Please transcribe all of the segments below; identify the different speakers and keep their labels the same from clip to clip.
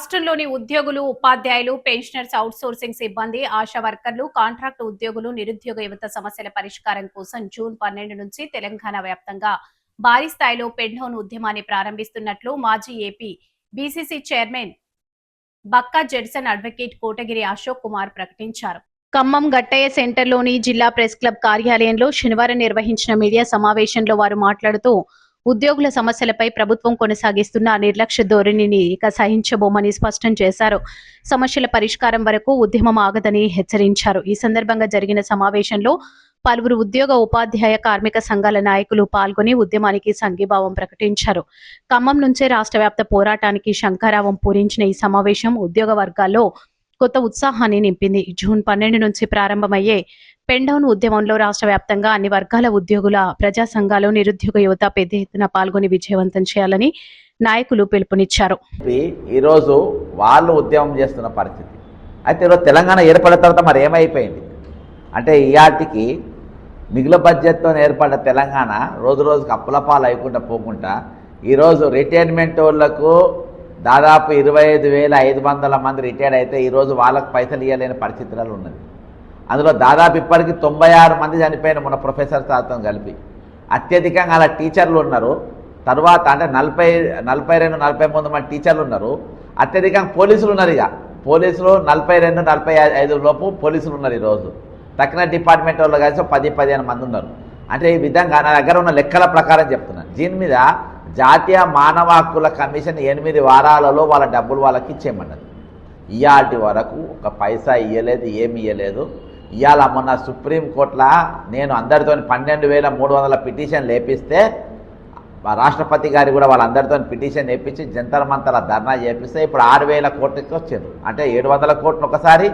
Speaker 1: రాష్ట్రంలోని ఉద్యోగులు, ఉపాధ్యాయులు, పెన్షనర్స్, అవుట్సోర్సింగ్ సిబ్బంది, ఆశా వర్కర్లు, కాంట్రాక్టు ఉద్యోగులు, నిరుద్యోగ యువత సమస్యల పరిష్కారం కోసం జూన్ 12 నుంచి తెలంగాణ వ్యాప్తంగా భారీ స్థాయిలో పెన్డౌన్ ఉద్యమాన్ని ప్రారంభిస్తున్నట్లు మాజీ AP BCC chairman Bakka Judson advocate Kotagiri Ashok Kumar ప్రకటించారు. ఖమ్మం గట్టయ్య సెంటర్లోని జిల్లా ప్రెస్ క్లబ్ కార్యాలయంలో శనివారం నిర్వహించిన మీడియా సమావేశంలో వారు మాట్లాడుతూ ఉద్యోగుల సమస్యలపై ప్రభుత్వం కొనసాగిస్తున్న నిర్లక్ష్య ధోరణిని ఇక సహించబోమని స్పష్టం చేశారు. సమస్యల పరిష్కారం వరకు ఉద్యమం ఆగదని హెచ్చరించారు. ఈ సందర్భంగా జరిగిన సమావేశంలో పలువురు ఉద్యోగ, ఉపాధ్యాయ, కార్మిక సంఘాల నాయకులు పాల్గొని ఉద్యమానికి సంఘీభావం ప్రకటించారు. ఖమ్మం నుంచే రాష్ట్ర వ్యాప్త పోరాటానికి శంఖారావం పూరించిన ఈ సమావేశం ఉద్యోగ వర్గాల్లో కొత్త ఉత్సాహాన్ని నింపింది. జూన్ 12 నుంచి ప్రారంభమయ్యే పెన్డౌన్ ఉద్యమంలో రాష్ట్ర వ్యాప్తంగా అన్ని వర్గాల ఉద్యోగుల, ప్రజా సంఘాలు, నిరుద్యోగ యువత పెద్ద ఎత్తున పాల్గొని విజయవంతం చేయాలని నాయకులు పిలుపునిచ్చారు.
Speaker 2: ఈరోజు వాళ్ళు ఉద్యమం చేస్తున్న పరిస్థితి అయితే ఈరోజు తెలంగాణ ఏర్పడిన తర్వాత మరి ఏమైపోయింది అంటే ఈయాటికి మిగులు బడ్జెట్తో ఏర్పడ్డ తెలంగాణ రోజు రోజుకి అప్పుల పాలు అయికుండా పోకుండా ఈరోజు రిటైర్మెంట్ వాళ్ళకు దాదాపు 25,500 మంది రిటైర్డ్ అయితే ఈరోజు వాళ్ళకు పైసలు ఇవ్వలేని పరిస్థితులలో ఉన్నది. అందులో దాదాపు ఇప్పటికీ 96 మంది చనిపోయిన మన ప్రొఫెసర్ శాతం కలిపి. అత్యధికంగా అలా టీచర్లు ఉన్నారు. తర్వాత అంటే 42-43 మంది టీచర్లు ఉన్నారు. అత్యధికంగా పోలీసులు ఉన్నారు. ఇక పోలీసులు 42-45 లోపు పోలీసులు ఉన్నారు. ఈరోజు తక్కిన డిపార్ట్మెంట్ వాళ్ళు కలిసి 10-15 మంది ఉన్నారు. అంటే ఈ విధంగా నా దగ్గర ఉన్న లెక్కల ప్రకారం చెప్తున్నాను. దీని మీద జాతీయ మానవ హక్కుల కమిషన్ 8 వారాలలో వాళ్ళ డబ్బులు వాళ్ళకి ఇచ్చేయమన్నది. ఇవాటి వరకు ఒక పైసా ఇవ్వలేదు, ఏమి ఇవ్వలేదు. ఇవాళ మొన్న సుప్రీంకోర్టులో నేను అందరితో 12,300 పిటిషన్ లేపిస్తే రాష్ట్రపతి గారి కూడా వాళ్ళందరితో పిటిషన్ వేయించి జంతర్ మంతర ధర్నా చేపిస్తే ఇప్పుడు 6,000 కోట్లకి వచ్చారు. అంటే 700 కోట్లు ఒకసారి,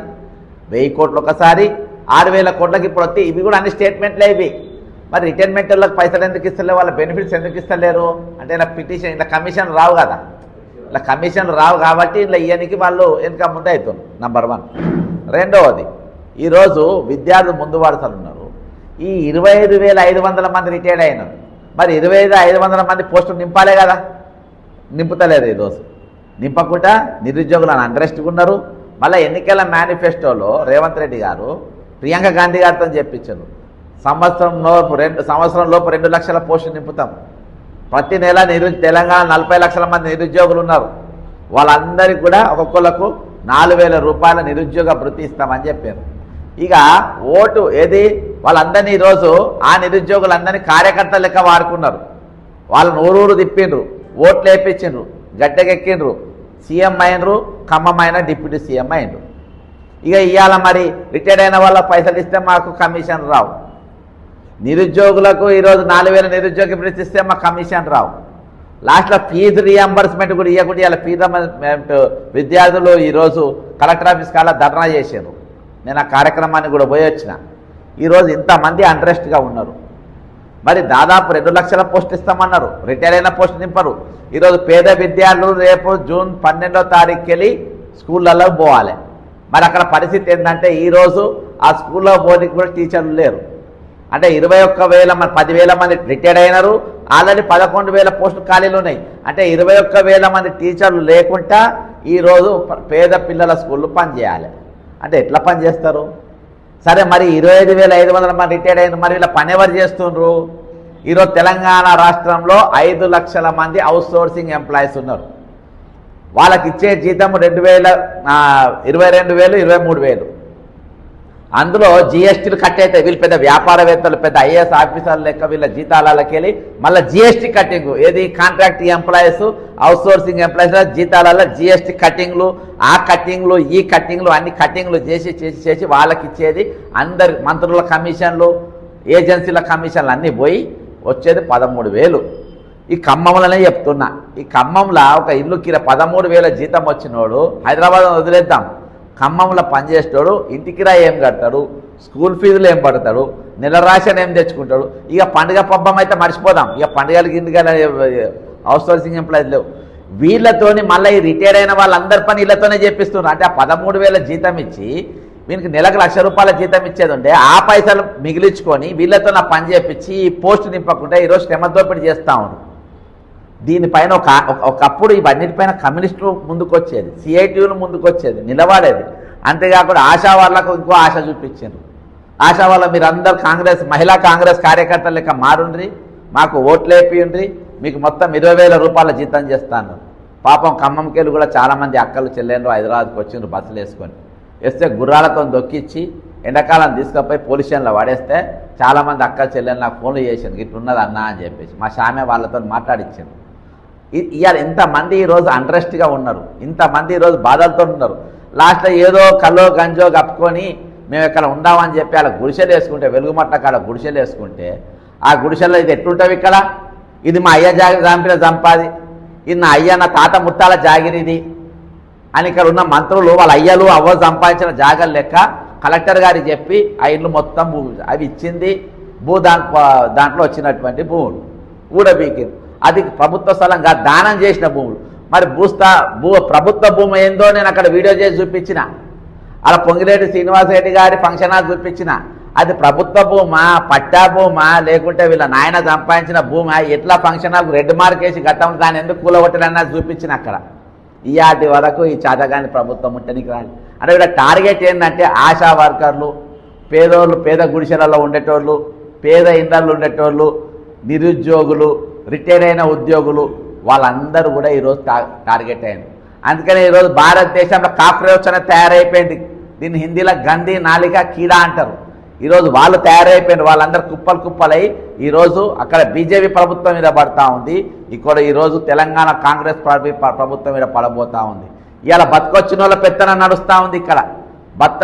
Speaker 2: 1000 కోట్లు ఒకసారి, 6,000 కోట్లకి ఇప్పుడు వస్తే ఇవి కూడా అన్ని స్టేట్మెంట్లే ఇవి. మరి రిటైర్మెంట్ వాళ్ళకి పైసలు ఎందుకు ఇస్తలేరు, వాళ్ళ బెనిఫిట్స్ ఎందుకు ఇస్తలేరు అంటే ఇలా పిటిషన్ ఇలా కమిషన్ రావు కదా. ఇలా కమిషన్ రావు కాబట్టి ఇలా ఇయ్యనికి వాళ్ళు వెనుక ముందు అవుతుంది. నంబర్ 1. రెండవది, ఈరోజు విద్యార్థులు ముందు వాడుతూ ఉన్నారు. ఈ 25,500 మంది రిటైర్డ్ అయినారు. మరి 25,500 మంది పోస్టులు నింపాలే కదా, నింపుతలేరు. ఈరోజు నింపకుండా నిరుద్యోగులను అండరెస్ట్గా ఉన్నారు. మళ్ళీ ఎన్నికల మేనిఫెస్టోలో రేవంత్ రెడ్డి గారు ప్రియాంక గాంధీ గారితో చెప్పించారు, సంవత్సరంలోపు 2 లక్షల పోస్టులు నింపుతాం. ప్రతి నెల తెలంగాణ 40 లక్షల మంది నిరుద్యోగులు ఉన్నారు. వాళ్ళందరికీ కూడా ఒక్కొక్కలకు 4,000 రూపాయల నిరుద్యోగ భృతి ఇస్తామని చెప్పారు. ఇక ఓటు ఏది వాళ్ళందరినీ ఈరోజు ఆ నిరుద్యోగులందరినీ కార్యకర్తల లెక్క వాడుకున్నారు. వాళ్ళని ఊరూరు తిప్పిండ్రు, ఓట్లు వేయించిండ్రు, గడ్డకెక్కిండ్రు, సీఎం అయినరు, ఖమ్మం అయిన డిప్యూటీ సీఎం అయినరు. ఇక ఇవాళ మరి రిటైర్డ్ అయిన వాళ్ళ పైసలు ఇస్తే మాకు కమిషన్ రావు. నిరుద్యోగులకు ఈరోజు 4,000 నిరుద్యోగ భృతి ఇస్తే మాకు కమిషన్ రావు. లాస్ట్లో ఫీజు రియంబర్స్మెంట్ కూడా ఇవ్వకుండా ఇలా ఫీజు రియంబర్స్మెంట్ విద్యార్థులు ఈరోజు కలెక్టర్ ఆఫీస్ కాడ ధర్నా చేశారు. నేను ఆ కార్యక్రమాన్ని కూడా పోయి వచ్చిన. ఈరోజు ఇంతమంది అంట్రెస్ట్గా ఉన్నారు. మరి దాదాపు 2 లక్షల పోస్ట్ ఇస్తామన్నారు, రిటైర్ అయిన పోస్ట్ నింపరు. ఈరోజు పేద విద్యార్థులు రేపు జూన్ 12వ తారీఖుకి వెళ్ళి స్కూళ్ళల్లో పోవాలి. మరి అక్కడ పరిస్థితి ఏంటంటే ఈరోజు ఆ స్కూల్లో పోనీకి కూడా టీచర్లు లేరు. అంటే 10,000 మంది రిటైర్డ్ అయినారు. ఆల్రెడీ 11,000 పోస్టులు ఖాళీలు ఉన్నాయి. అంటే 21,000 మంది టీచర్లు లేకుండా ఈరోజు పేద పిల్లల స్కూళ్ళు పనిచేయాలి. అంటే ఎట్లా పనిచేస్తారు? సరే, మరి 25,500 మంది రిటైర్డ్ అయిన మరి ఇలా పని ఎవరు చేస్తుండ్రు? ఈరోజు తెలంగాణ రాష్ట్రంలో 5 లక్షల మంది అవుట్సోర్సింగ్ ఎంప్లాయీస్ ఉన్నారు. వాళ్ళకి ఇచ్చే జీతం 22,000, 23,000. అందులో జిఎస్టీలు కట్ అవుతాయి. వీళ్ళు పెద్ద వ్యాపారవేత్తలు, పెద్ద ఐఏఎస్ ఆఫీసర్లు లెక్క వీళ్ళ జీతాలకి వెళ్ళి మళ్ళీ జిఎస్టీ కట్టింగ్, ఏది కాంట్రాక్ట్ ఎంప్లాయీస్, అవుట్సోర్సింగ్ ఎంప్లాయీస్ జీతాలలో జిఎస్టీ కట్టింగ్లు, ఆ కట్టింగ్లు, ఈ కట్టింగ్లు, అన్ని కట్టింగ్లు చేసి వాళ్ళకి ఇచ్చేది అందరి మంత్రుల కమిషన్లు, ఏజెన్సీల కమిషన్లు అన్నీ పోయి వచ్చేది 13,000. ఈ ఖమ్మంలోనే చెప్తున్నా, ఈ ఖమ్మంలో ఒక ఇల్లు 13,000 జీతం వచ్చినోడు హైదరాబాద్ వదిలేద్దాం, ఖమ్మంలో పనిచేసేటోడు ఇంటికి రా ఏం కడతాడు, స్కూల్ ఫీజులు ఏం పడతాడు, నెల రేషన్ ఏం తెచ్చుకుంటాడు. ఇక పండుగ పబ్బం అయితే మర్చిపోదాం. ఇక పండుగలకి ఇంటికి అవుట్సోర్సింగ్ ఎంప్లాయీస్ లేవు. వీళ్ళతోని మళ్ళీ ఈ రిటైర్డ్ అయిన వాళ్ళందరి పని వీళ్ళతోనే చేపిస్తున్నారు. అంటే ఆ 13,000 జీతం ఇచ్చి వీనికి నెలకు 1,00,000 రూపాయల జీతం ఇచ్చేది ఉంటే ఆ పైసలు మిగిలించుకొని వీళ్ళతో నా పని చేపించి ఈ పోస్ట్ నింపకుండా ఈరోజు శ్రమ దోపిడీ చేస్తూ ఉన్నారు. దీనిపైన ఒకప్పుడు ఇవన్నిటిపైన కమ్యూనిస్టులు ముందుకొచ్చేది, సిఐటియులు ముందుకొచ్చేది, నిలబడేది. అంతేకాకుండా ఆశా వాళ్ళకు ఇంకో ఆశ చూపించారు. ఆశా వాళ్ళ మీరందరూ కాంగ్రెస్ మహిళా కాంగ్రెస్ కార్యకర్తలు లెక్క మారుండ్రి, మాకు ఓట్లు వేపియండ్రి, మీకు మొత్తం 20,000 రూపాయల జీతం చేస్తాను. పాపం ఖమ్మంకెళ్ళి కూడా చాలామంది అక్కలు చెల్లెండ్రు హైదరాబాద్కి వచ్చిండ్రు బస్సులు వేసుకొని. వేస్తే గుర్రాలతో దొక్కిచ్చి ఎండాకాలం తీసుకుపోయి పోలీస్ స్టేషన్లో పడేస్తే చాలామంది అక్కలు చెల్లెలు నాకు ఫోన్లు చేసింది, ఇట్లున్నది అన్నా అని చెప్పేసి. మా షామే వాళ్ళతో మాట్లాడించాను. ఇవాళ ఇంతమంది ఈరోజు అంట్రెస్ట్గా ఉన్నారు, ఇంతమంది ఈరోజు బాధలతో ఉన్నారు. లాస్ట్లో ఏదో కల్లో గంజో కప్పుకొని మేము ఇక్కడ ఉందామని చెప్పి అలా గుడిసెలు వేసుకుంటే, వెలుగుమట్ల కాడ గుడిసెలు వేసుకుంటే, ఆ గుడిసెల్లో ఇది ఎట్లుంటావు ఇక్కడ, ఇది మా అయ్య జాగిరి చంపిన సంపాది, ఇది నా అయ్య నా తాత ముత్తాల జాగిరి ఇది అని ఇక్కడ ఉన్న మంత్రులు వాళ్ళ అయ్యలు అవ్వ సంపాదించిన జాగలు లెక్క కలెక్టర్ గారికి చెప్పి ఆ ఇల్లు మొత్తం అవి ఇచ్చింది. దాంట్లో వచ్చినటువంటి భూములు ఊడబీకింది. అది ప్రభుత్వ స్థలంగా దానం చేసిన భూములు. మరి ప్రభుత్వ భూమి ఏందో నేను అక్కడ వీడియో చేసి చూపించిన, అలా పొంగిరెడ్డి శ్రీనివాసరెడ్డి గారి ఫంక్షన్ హాల్ చూపించిన. అది ప్రభుత్వ భూమా, పట్టా భూమా, లేకుంటే వీళ్ళ నాయన సంపాదించిన భూమా, ఎట్లా ఫంక్షన్ హాల్ రెడ్ మార్క్ వేసి గతంలో దాన్ని ఎందుకు కూలగొట్టలన్నా చూపించిన అక్కడ. ఇయాటి వరకు ఈ చాతగాని ప్రభుత్వం ఉంటనికి రాలి. అంటే ఇక్కడ టార్గెట్ ఏంటంటే ఆశా వర్కర్లు, పేదోళ్ళు, పేద గుడిసెలలో ఉండేటోళ్ళు, పేద ఇళ్లలో ఉండేటోళ్ళు, నిరుద్యోగులు, రిటైర్ అయిన ఉద్యోగులు, వాళ్ళందరూ కూడా ఈరోజు టార్గెట్ అయింది. అందుకని ఈరోజు భారతదేశంలో కాక్రోచ్ అనేది తయారైపోయింది. దీన్ని హిందీలో గంది, నాలిక, కీడా అంటారు. ఈరోజు వాళ్ళు తయారైపోయిన వాళ్ళందరూ కుప్పలు కుప్పలై ఈరోజు అక్కడ బీజేపీ ప్రభుత్వం మీద పడతా ఉంది, ఇక్కడ ఈరోజు తెలంగాణ కాంగ్రెస్ ప్రభుత్వం మీద పడబోతా ఉంది. ఇవాళ బతుకొచ్చిన వాళ్ళ పెత్తనం నడుస్తూ ఉంది. ఇక్కడ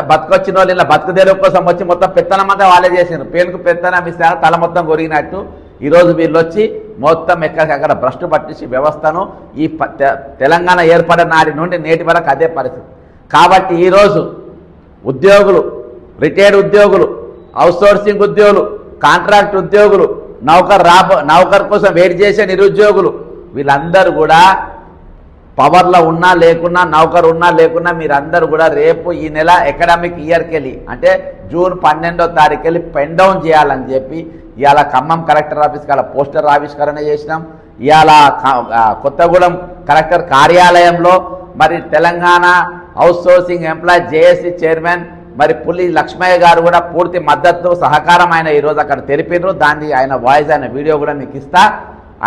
Speaker 2: బతుకొచ్చిన వాళ్ళు ఇలా బతుకు తెరువు కోసం వచ్చి మొత్తం పెత్తనం అంతా వాళ్ళే చేసారు. పేరుకు పెత్తనం ఇస్తారు, తల మొత్తం కొరిగినట్టు ఈరోజు వీళ్ళు వచ్చి మొత్తం ఎక్కడికక్కడ భ్రష్టు పట్టించి వ్యవస్థను ఈ తెలంగాణ ఏర్పడిన నాటి నుండి నేటి వరకు అదే పరిస్థితి. కాబట్టి ఈరోజు ఉద్యోగులు, రిటైర్డ్ ఉద్యోగులు, అవుట్సోర్సింగ్ ఉద్యోగులు, కాంట్రాక్ట్ ఉద్యోగులు, నౌకర్ కోసం వెయిట్ చేసే నిరుద్యోగులు, వీళ్ళందరూ కూడా పవర్లో ఉన్నా లేకున్నా, నౌకరు ఉన్నా లేకున్నా, మీరందరూ కూడా రేపు ఈ నెల అకాడమిక్ ఇయర్కి వెళ్ళి అంటే జూన్ 12వ తారీఖు వెళ్ళి పెన్ డౌన్ చేయాలని చెప్పి ఇవాళ ఖమ్మం కలెక్టర్ ఆఫీస్కి అలా పోస్టర్ ఆవిష్కరణ చేసినాం. ఇవాళ కొత్తగూడెం కలెక్టర్ కార్యాలయంలో మరి Telangana outsourcing employee JAC chairman మరి పులి లక్ష్మయ్య గారు కూడా పూర్తి మద్దతు సహకారం ఆయన ఈరోజు అక్కడ తెలిపినారు. దాన్ని ఆయన వాయిస్, ఆయన వీడియో కూడా మీకు ఇస్తా.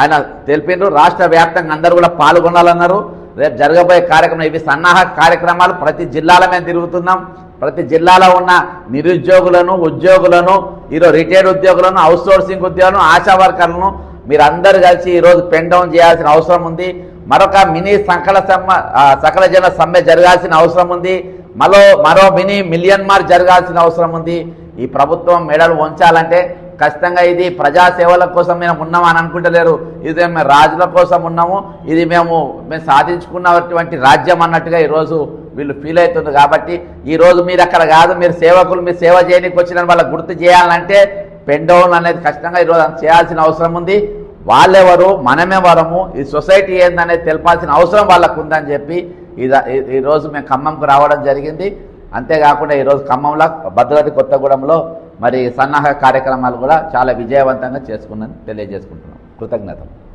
Speaker 2: ఆయన తెలిపినారు. రాష్ట్ర వ్యాప్తంగా అందరూ కూడా పాల్గొనాలన్నారు. రేపు జరగబోయే కార్యక్రమం ఇవి సన్నాహక కార్యక్రమాలు. ప్రతి జిల్లాల మీద తిరుగుతున్నాం. ప్రతి జిల్లాలో ఉన్న నిరుద్యోగులను, ఉద్యోగులను, ఈరోజు రిటైర్డ్ ఉద్యోగులను, అవుట్సోర్సింగ్ ఉద్యోగులను, ఆశా వర్కర్లను మీరందరూ కలిసి ఈరోజు పెన్ డౌన్ చేయాల్సిన అవసరం ఉంది. మరొక మినీ సకల జన సమ్మె జరగాల్సిన అవసరం ఉంది. మరో మినీ మిలియన్ మార్చ్ జరగాల్సిన అవసరం ఉంది. ఈ ప్రభుత్వం మెడలు వంచాలంటే ఖచ్చితంగా ఇది ప్రజాసేవల కోసం మేము ఉన్నామని అనుకుంటలేరు. ఇది మేము రాజుల కోసం ఉన్నాము, ఇది మేము సాధించుకున్నటువంటి రాజ్యం అన్నట్టుగా ఈరోజు వీళ్ళు ఫీల్ అవుతుంది. కాబట్టి ఈరోజు మీరు అక్కడ కాదు, మీరు సేవకులు, మీరు సేవ చేయడానికి వచ్చిన వాళ్ళకి గుర్తు చేయాలంటే పెన్ డౌన్ అనేది ఖచ్చితంగా ఈరోజు చేయాల్సిన అవసరం ఉంది. వాళ్ళెవరు, మనమెవరము, ఈ సొసైటీ ఏందనేది తెలపాల్సిన అవసరం వాళ్ళకు ఉందని చెప్పి ఈరోజు మేము ఖమ్మంకు రావడం జరిగింది. అంతేకాకుండా ఈరోజు ఖమ్మంలో భద్రాద్రి కొత్తగూడెంలో మరి సన్నాహక కార్యక్రమాలు కూడా చాలా విజయవంతంగా చేసుకున్నాను తెలియజేసుకుంటున్నాం. కృతజ్ఞతలు.